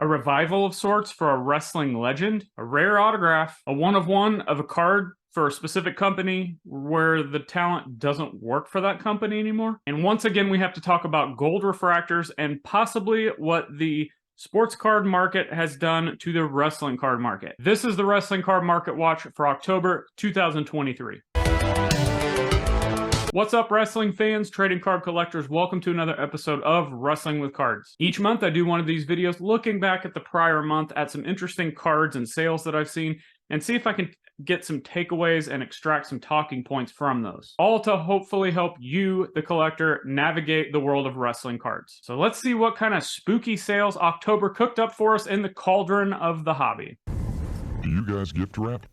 A revival of sorts for a wrestling legend, a rare autograph, a one-of-one of a card for a specific company where the talent doesn't work for that company anymore. And once again, we have to talk about gold refractors and possibly what the sports card market has done to the wrestling card market. This is the Wrestling Card Market Watch for October 2023. What's up, wrestling fans, trading card collectors? Welcome to another episode of Wrestling with Cards. Each month I do one of these videos looking back at the prior month at some interesting cards and sales that I've seen and see if I can get some takeaways and extract some talking points from those. All to hopefully help you, the collector, navigate the world of wrestling cards. So let's see what kind of spooky sales October cooked up for us in the cauldron of the hobby. Do you guys gift wrap?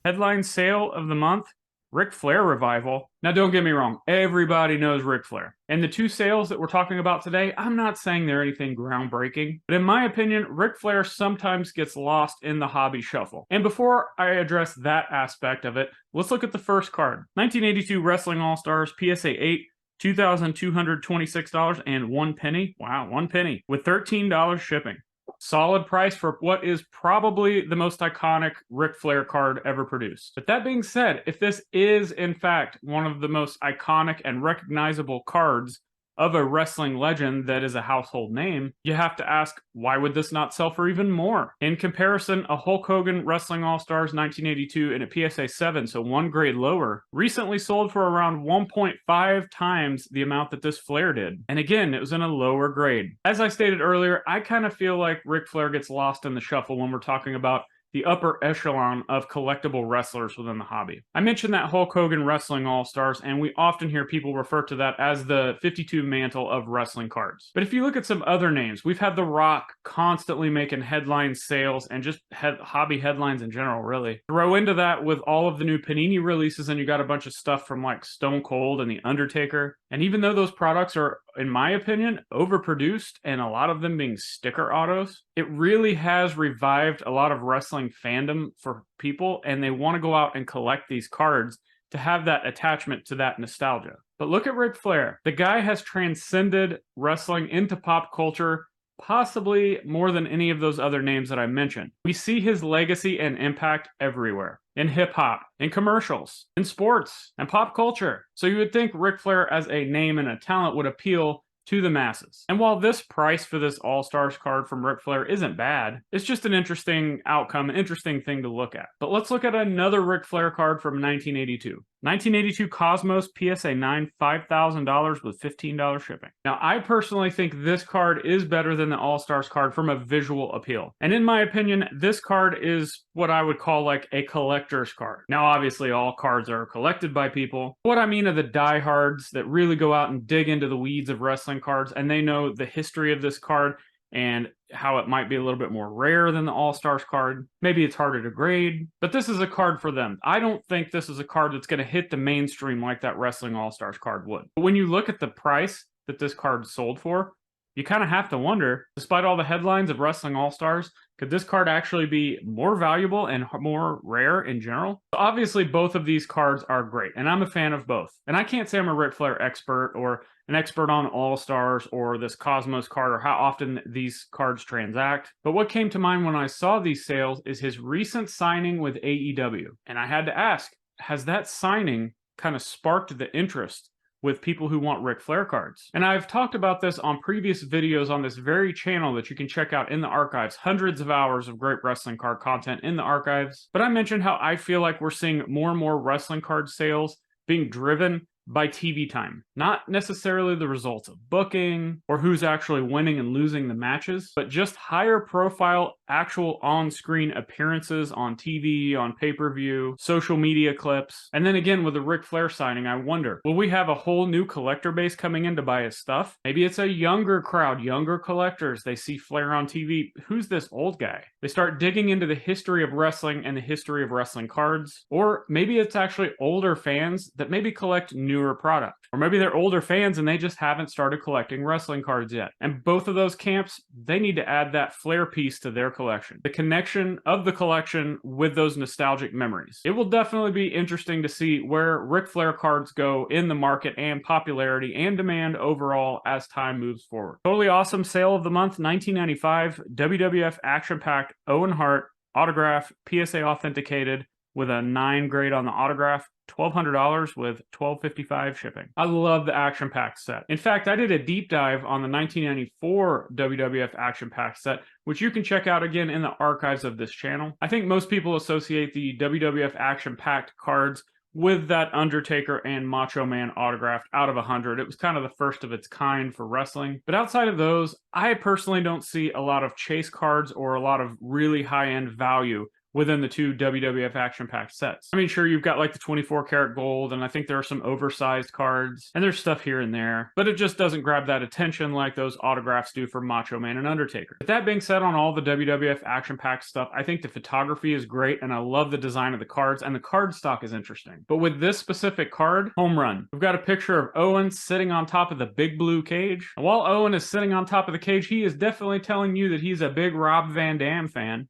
Headline sale of the month: Ric Flair revival. Now don't get me wrong, everybody knows Ric Flair. And the two sales that we're talking about today, I'm not saying they're anything groundbreaking, but in my opinion, Ric Flair sometimes gets lost in the hobby shuffle. And before I address that aspect of it, let's look at the first card. 1982 Wrestling All-Stars PSA 8, $2,226 and 1 penny. Wow, 1 penny with $13 shipping. Solid price for what is probably the most iconic Ric Flair card ever produced. But that being said, if this is in fact one of the most iconic and recognizable cards of a wrestling legend that is a household name, you have to ask, why would this not sell for even more? In comparison, a Hulk Hogan Wrestling All-Stars 1982 and a PSA 7, so one grade lower, recently sold for around 1.5 times the amount that this Flair did. And again, it was in a lower grade. As I stated earlier, I kind of feel like Ric Flair gets lost in the shuffle when we're talking about the upper echelon of collectible wrestlers within the hobby. I mentioned that Hulk Hogan Wrestling All-Stars, and we often hear people refer to that as the 52 mantle of wrestling cards. But if you look at some other names, we've had The Rock constantly making headline sales and just hobby headlines in general, really. Throw into that with all of the new Panini releases, and you got a bunch of stuff from like Stone Cold and The Undertaker. And even though those products are, in my opinion, overproduced and a lot of them being sticker autos, it really has revived a lot of wrestling fandom for people, and they want to go out and collect these cards to have that attachment to that nostalgia. But look at Ric Flair. The guy has transcended wrestling into pop culture, possibly more than any of those other names that I mentioned. We see his legacy and impact everywhere. In hip-hop, in commercials, in sports, and pop culture. So you would think Ric Flair as a name and a talent would appeal to the masses. And while this price for this All-Stars card from Ric Flair isn't bad, it's just an interesting outcome, an interesting thing to look at. But let's look at another Ric Flair card from 1982. 1982 Cosmos PSA 9, $5,000 with $15 shipping. Now, I personally think this card is better than the All-Stars card from a visual appeal. And in my opinion, this card is what I would call like a collector's card. Now, obviously, all cards are collected by people. What I mean are the diehards that really go out and dig into the weeds of wrestling cards, and they know the history of this card and how it might be a little bit more rare than the All-Stars card. Maybe it's harder to grade, but this is a card for them. I don't think this is a card that's going to hit the mainstream like that Wrestling All-Stars card would. But when you look at the price that this card sold for, you kind of have to wonder, despite all the headlines of Wrestling All-Stars, could this card actually be more valuable and more rare in general? So obviously, both of these cards are great, and I'm a fan of both. And I can't say I'm a Ric Flair expert or an expert on All-Stars or this Cosmos card or how often these cards transact. But what came to mind when I saw these sales is his recent signing with AEW. And I had to ask, has that signing kind of sparked the interest with people who want Ric Flair cards? And I've talked about this on previous videos on this very channel that you can check out in the archives. Hundreds of hours of great wrestling card content in the archives. But I mentioned how I feel like we're seeing more and more wrestling card sales being driven by TV time, not necessarily the results of booking or who's actually winning and losing the matches, but just higher profile actual on-screen appearances on TV, on pay-per-view, social media clips. And then again, with the Ric Flair signing, I wonder, will we have a whole new collector base coming in to buy his stuff? Maybe it's a younger crowd, younger collectors. They see Flair on TV. Who's this old guy? They start digging into the history of wrestling and the history of wrestling cards. Or maybe it's actually older fans that maybe collect new newer product. Or maybe they're older fans and they just haven't started collecting wrestling cards yet. And both of those camps, they need to add that flair piece to their collection. The connection of the collection with those nostalgic memories. It will definitely be interesting to see where Ric Flair cards go in the market and popularity and demand overall as time moves forward. Totally awesome sale of the month, $19.95, WWF action-packed Owen Hart autograph, PSA authenticated with a 9 grade on the autograph. $1,200 with $12.55 shipping. I love the Action Pack set. In fact, I did a deep dive on the 1994 WWF Action Pack set, which you can check out again in the archives of this channel. I think most people associate the WWF Action Packed cards with that Undertaker and Macho Man autograph out of 100. It was kind of the first of its kind for wrestling. But outside of those, I personally don't see a lot of chase cards or a lot of really high-end value within the two WWF Action Pack sets. I mean, sure, you've got like the 24 karat gold, and I think there are some oversized cards, and there's stuff here and there, but it just doesn't grab that attention like those autographs do for Macho Man and Undertaker. But that being said, on all the WWF Action Pack stuff, I think the photography is great, and I love the design of the cards, and the card stock is interesting. But with this specific card, home run. We've got a picture of Owen sitting on top of the big blue cage. And while Owen is sitting on top of the cage, he is definitely telling you that he's a big Rob Van Dam fan.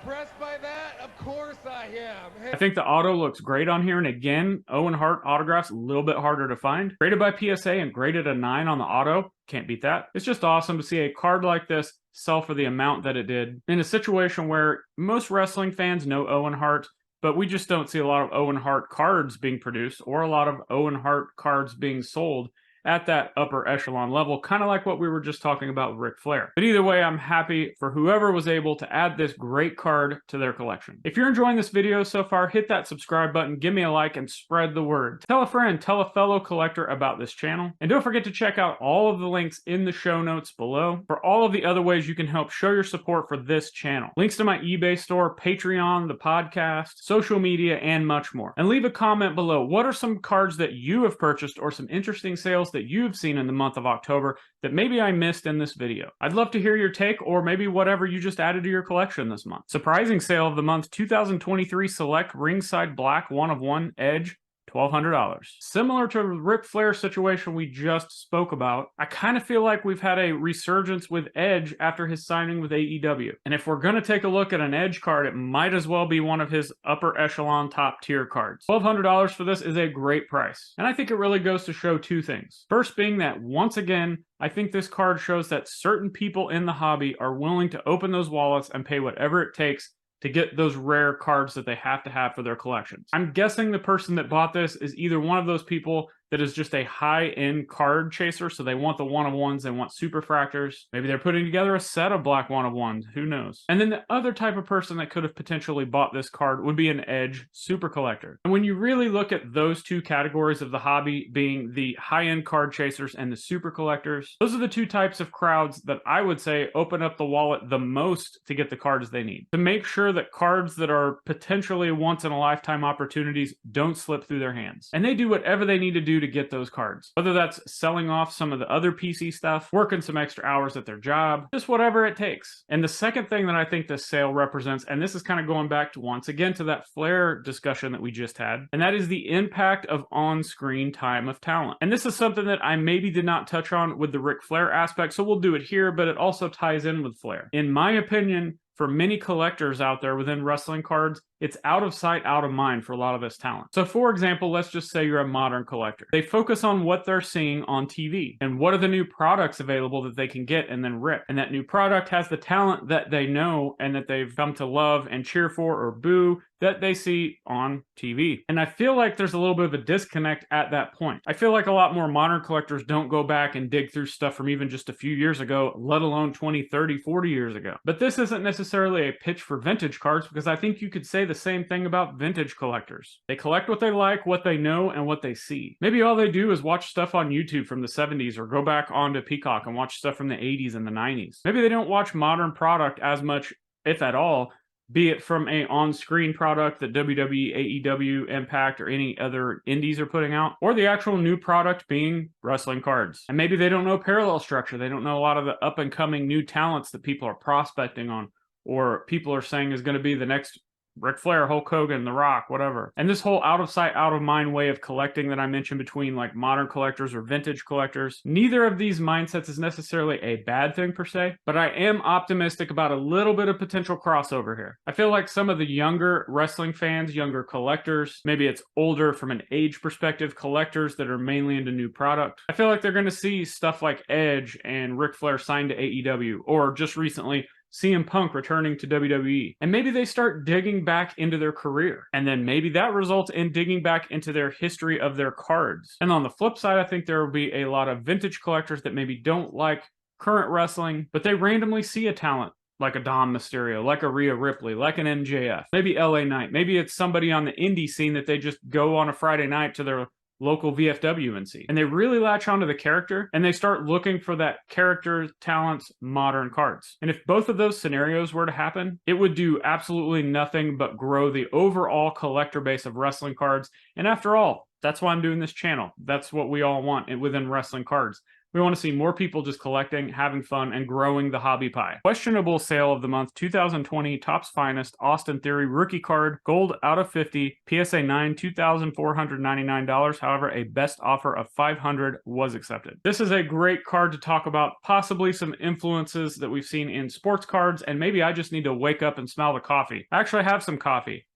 Impressed by that? Of course I am. I think the auto looks great on here, and again, Owen Hart autographs a little bit harder to find. Graded by PSA and graded a 9 on the auto. Can't beat that. It's just awesome to see a card like this sell for the amount that it did in a situation where most wrestling fans know Owen Hart, but we just don't see a lot of Owen Hart cards being produced or a lot of Owen Hart cards being sold at that upper echelon level, kind of like what we were just talking about with Ric Flair. But either way, I'm happy for whoever was able to add this great card to their collection. If you're enjoying this video so far, hit that subscribe button, give me a like, and spread the word. Tell a friend, tell a fellow collector about this channel. And don't forget to check out all of the links in the show notes below for all of the other ways you can help show your support for this channel. Links to my eBay store, Patreon, the podcast, social media, and much more. And leave a comment below. What are some cards that you have purchased or some interesting sales that you've seen in the month of October that maybe I missed in this video? I'd love to hear your take, or maybe whatever you just added to your collection this month. Surprising sale of the month, 2023 Select Ringside Black 1/1 Edge, $1,200. Similar to the Ric Flair situation we just spoke about, I kind of feel like we've had a resurgence with Edge after his signing with AEW. And if we're going to take a look at an Edge card, it might as well be one of his upper echelon top tier cards. $1,200 for this is a great price. And I think it really goes to show two things. First being that, once again, I think this card shows that certain people in the hobby are willing to open those wallets and pay whatever it takes to get those rare cards that they have to have for their collections. I'm guessing the person that bought this is either one of those people that is just a high-end card chaser, so they want the one-of-ones, they want superfractors. Maybe they're putting together a set of black one-of-ones, who knows? And then the other type of person that could have potentially bought this card would be an Edge super collector. And when you really look at those two categories of the hobby, being the high-end card chasers and the super collectors, those are the two types of crowds that I would say open up the wallet the most to get the cards they need. To make sure that cards that are potentially once-in-a-lifetime opportunities don't slip through their hands. And they do whatever they need to do to get those cards. Whether that's selling off some of the other PC stuff, working some extra hours at their job, just whatever it takes. And the second thing that I think this sale represents, and this is kind of going back to once again to that Flair discussion that we just had, and that is the impact of on-screen time of talent. And this is something that I maybe did not touch on with the Ric Flair aspect, so we'll do it here, but it also ties in with Flair. In my opinion, for many collectors out there within wrestling cards, it's out of sight, out of mind for a lot of this talent. So for example, let's just say you're a modern collector. They focus on what they're seeing on TV and what are the new products available that they can get and then rip. And that new product has the talent that they know and that they've come to love and cheer for or boo that they see on TV. And I feel like there's a little bit of a disconnect at that point. I feel like a lot more modern collectors don't go back and dig through stuff from even just a few years ago, let alone 20, 30, 40 years ago. But this isn't necessarily a pitch for vintage cards, because I think you could say the same thing about vintage collectors. They collect what they like, what they know, and what they see. Maybe all they do is watch stuff on YouTube from the 70s or go back onto Peacock and watch stuff from the 80s and the 90s. Maybe they don't watch modern product as much, if at all, be it from a on-screen product that WWE, AEW, Impact, or any other indies are putting out, or the actual new product being wrestling cards. And maybe they don't know parallel structure. They don't know a lot of the up-and-coming new talents that people are prospecting on, or people are saying is going to be the next Ric Flair, Hulk Hogan, The Rock, whatever. And this whole out of sight, out of mind way of collecting that I mentioned between like modern collectors or vintage collectors, neither of these mindsets is necessarily a bad thing per se, but I am optimistic about a little bit of potential crossover here. I feel like some of the younger wrestling fans, younger collectors, maybe it's older from an age perspective, collectors that are mainly into new product, I feel like they're going to see stuff like Edge and Ric Flair signed to AEW, or just recently CM Punk returning to WWE, and maybe they start digging back into their career, and then maybe that results in digging back into their history of their cards. And on the flip side, I think there will be a lot of vintage collectors that maybe don't like current wrestling, but they randomly see a talent like a Dom Mysterio, like a Rhea Ripley, like an MJF, maybe LA Knight, maybe it's somebody on the indie scene that they just go on a Friday night to their local VFW and see. And they really latch onto the character and they start looking for that character, talents, modern cards. And if both of those scenarios were to happen, it would do absolutely nothing but grow the overall collector base of wrestling cards. And after all, that's why I'm doing this channel. That's what we all want within wrestling cards. We want to see more people just collecting, having fun, and growing the hobby pie. Questionable sale of the month, 2020 Topps Finest Austin Theory rookie card, gold out of 50, PSA 9, $2,499. However, a best offer of $500 was accepted. This is a great card to talk about, possibly some influences that we've seen in sports cards, and maybe I just need to wake up and smell the coffee. I actually have some coffee.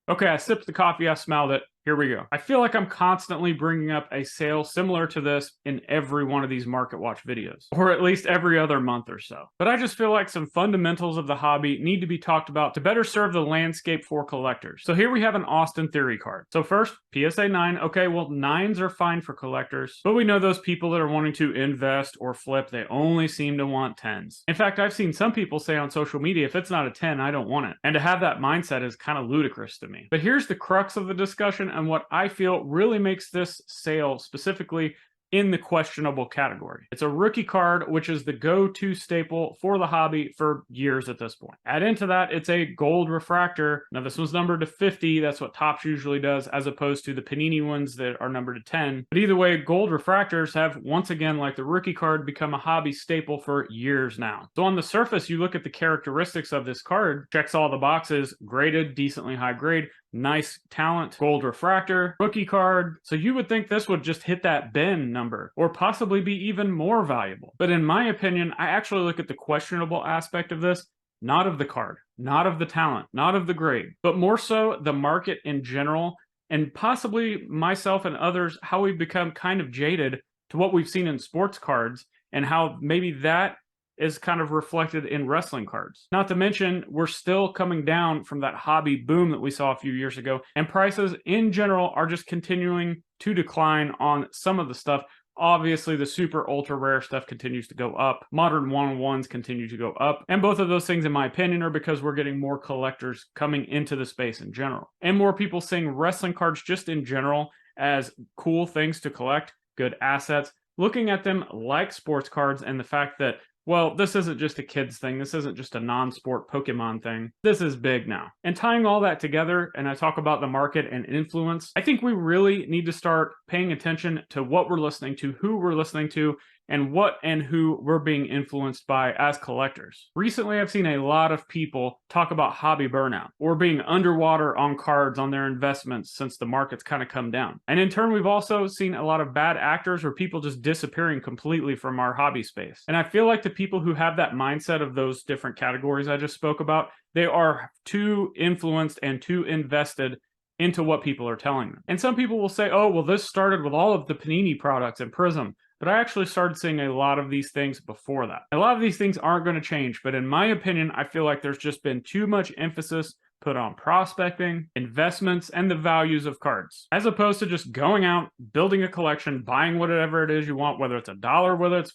Okay, I sipped the coffee, I smelled it. Here we go. I feel like I'm constantly bringing up a sale similar to this in every one of these Market Watch videos, or at least every other month or so. But I just feel like some fundamentals of the hobby need to be talked about to better serve the landscape for collectors. So here we have an Austin Theory card. So first, PSA 9. Okay, well, 9s are fine for collectors, but we know those people that are wanting to invest or flip, they only seem to want 10s. In fact, I've seen some people say on social media, if it's not a 10, I don't want it. And to have that mindset is kind of ludicrous to me. But here's the crux of the discussion and what I feel really makes this sale specifically in the questionable category. It's a rookie card, which is the go-to staple for the hobby for years at this point. Add into that, it's a gold refractor. Now this was numbered to 50, that's what Topps usually does, as opposed to the Panini ones that are numbered to 10. But either way, gold refractors have, once again, like the rookie card, become a hobby staple for years now. So on the surface, you look at the characteristics of this card, checks all the boxes, graded, decently high grade, nice talent, gold refractor, rookie card. So you would think this would just hit that bin number, or possibly be even more valuable. But in my opinion, I actually look at the questionable aspect of this, not of the card, not of the talent, not of the grade, but more so the market in general, and possibly myself and others, how we've become kind of jaded to what we've seen in sports cards, and how maybe that is kind of reflected in wrestling cards. Not to mention, we're still coming down from that hobby boom that we saw a few years ago, and prices in general are just continuing to decline on some of the stuff. Obviously, the super ultra rare stuff continues to go up. Modern one-on-ones continue to go up. And both of those things, in my opinion, are because we're getting more collectors coming into the space in general. And more people seeing wrestling cards just in general as cool things to collect, good assets, looking at them like sports cards, and the fact that, well, this isn't just a kid's thing. This isn't just a non-sport Pokemon thing. This is big now. And tying all that together, and I talk about the market and influence, I think we really need to start paying attention to what we're listening to, who we're listening to, and what and who we're being influenced by as collectors. Recently, I've seen a lot of people talk about hobby burnout, or being underwater on cards on their investments since the market's kind of come down. And in turn, we've also seen a lot of bad actors or people just disappearing completely from our hobby space. And I feel like the people who have that mindset of those different categories I just spoke about, they are too influenced and too invested into what people are telling them. And some people will say, oh, well, this started with all of the Panini products and Prism. But I actually started seeing a lot of these things before that. A lot of these things aren't going to change, but in my opinion, I feel like there's just been too much emphasis put on prospecting, investments, and the values of cards, as opposed to just going out, building a collection, buying whatever it is you want, whether it's $1, whether it's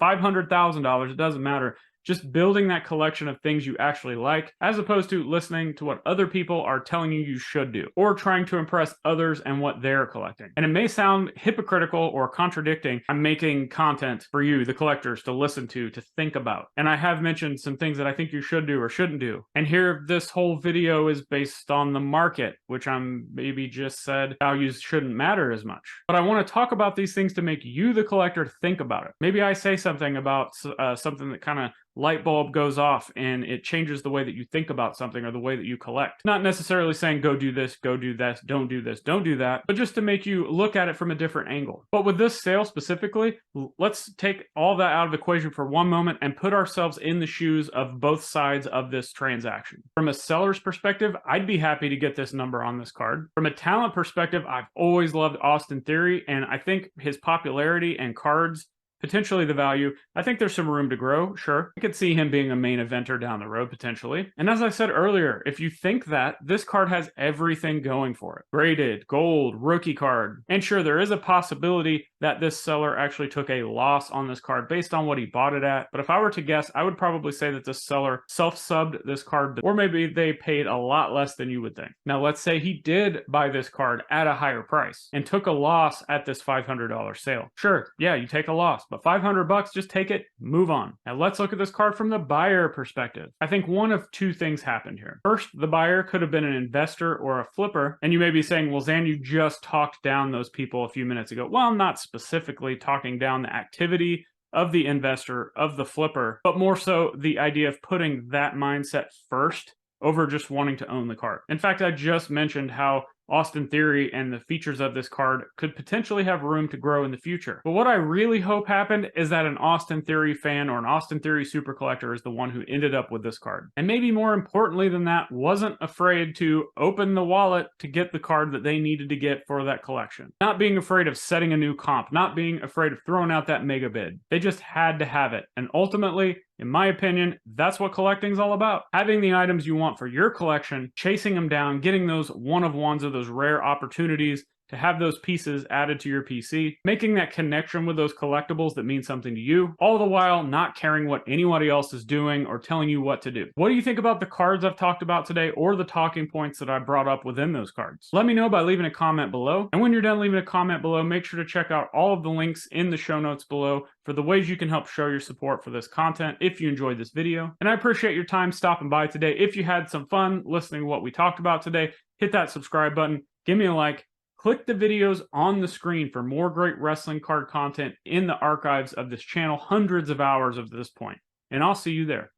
$500,000, it doesn't matter. Just building that collection of things you actually like, as opposed to listening to what other people are telling you you should do, or trying to impress others and what they're collecting. And it may sound hypocritical or contradicting. I'm making content for you, the collectors, to listen to think about. And I have mentioned some things that I think you should do or shouldn't do. And here, this whole video is based on the market, which I'm maybe just said values shouldn't matter as much. But I want to talk about these things to make you, the collector, think about it. Maybe I say something about something that kind of light bulb goes off and it changes the way that you think about something or the way that you collect. Not necessarily saying go do this, don't do this, don't do that, but just to make you look at it from a different angle. But with this sale specifically, let's take all that out of the equation for one moment and put ourselves in the shoes of both sides of this transaction. From a seller's perspective, I'd be happy to get this number on this card. From a talent perspective, I've always loved Austin Theory, and I think his popularity and cards, potentially the value, I think there's some room to grow, sure. I could see him being a main eventer down the road, potentially. And as I said earlier, if you think that, this card has everything going for it. Graded, gold, rookie card. And sure, there is a possibility that this seller actually took a loss on this card based on what he bought it at. But if I were to guess, I would probably say that this seller self-subbed this card, or maybe they paid a lot less than you would think. Now, let's say he did buy this card at a higher price and took a loss at this $500 sale. Sure, yeah, you take a loss. But $500, just take it, move on. Now let's look at this card from the buyer perspective. I think one of two things happened here. First, the buyer could have been an investor or a flipper, and you may be saying, well, Zhan, you just talked down those people a few minutes ago. Well, not specifically talking down the activity of the investor, of the flipper, but more so the idea of putting that mindset first over just wanting to own the card. In fact, I just mentioned how Austin Theory and the features of this card could potentially have room to grow in the future. But what I really hope happened is that an Austin Theory fan or an Austin Theory super collector is the one who ended up with this card. And maybe more importantly than that, wasn't afraid to open the wallet to get the card that they needed to get for that collection. Not being afraid of setting a new comp, not being afraid of throwing out that mega bid. They just had to have it. And ultimately, in my opinion, that's what collecting's all about. Having the items you want for your collection, chasing them down, getting those one-of-ones of those rare opportunities to have those pieces added to your PC, making that connection with those collectibles that mean something to you, all the while not caring what anybody else is doing or telling you what to do. What do you think about the cards I've talked about today or the talking points that I brought up within those cards? Let me know by leaving a comment below. And when you're done leaving a comment below, make sure to check out all of the links in the show notes below for the ways you can help show your support for this content if you enjoyed this video. And I appreciate your time stopping by today. If you had some fun listening to what we talked about today, hit that subscribe button, give me a like, click the videos on the screen for more great wrestling card content in the archives of this channel, hundreds of hours of this point. And I'll see you there.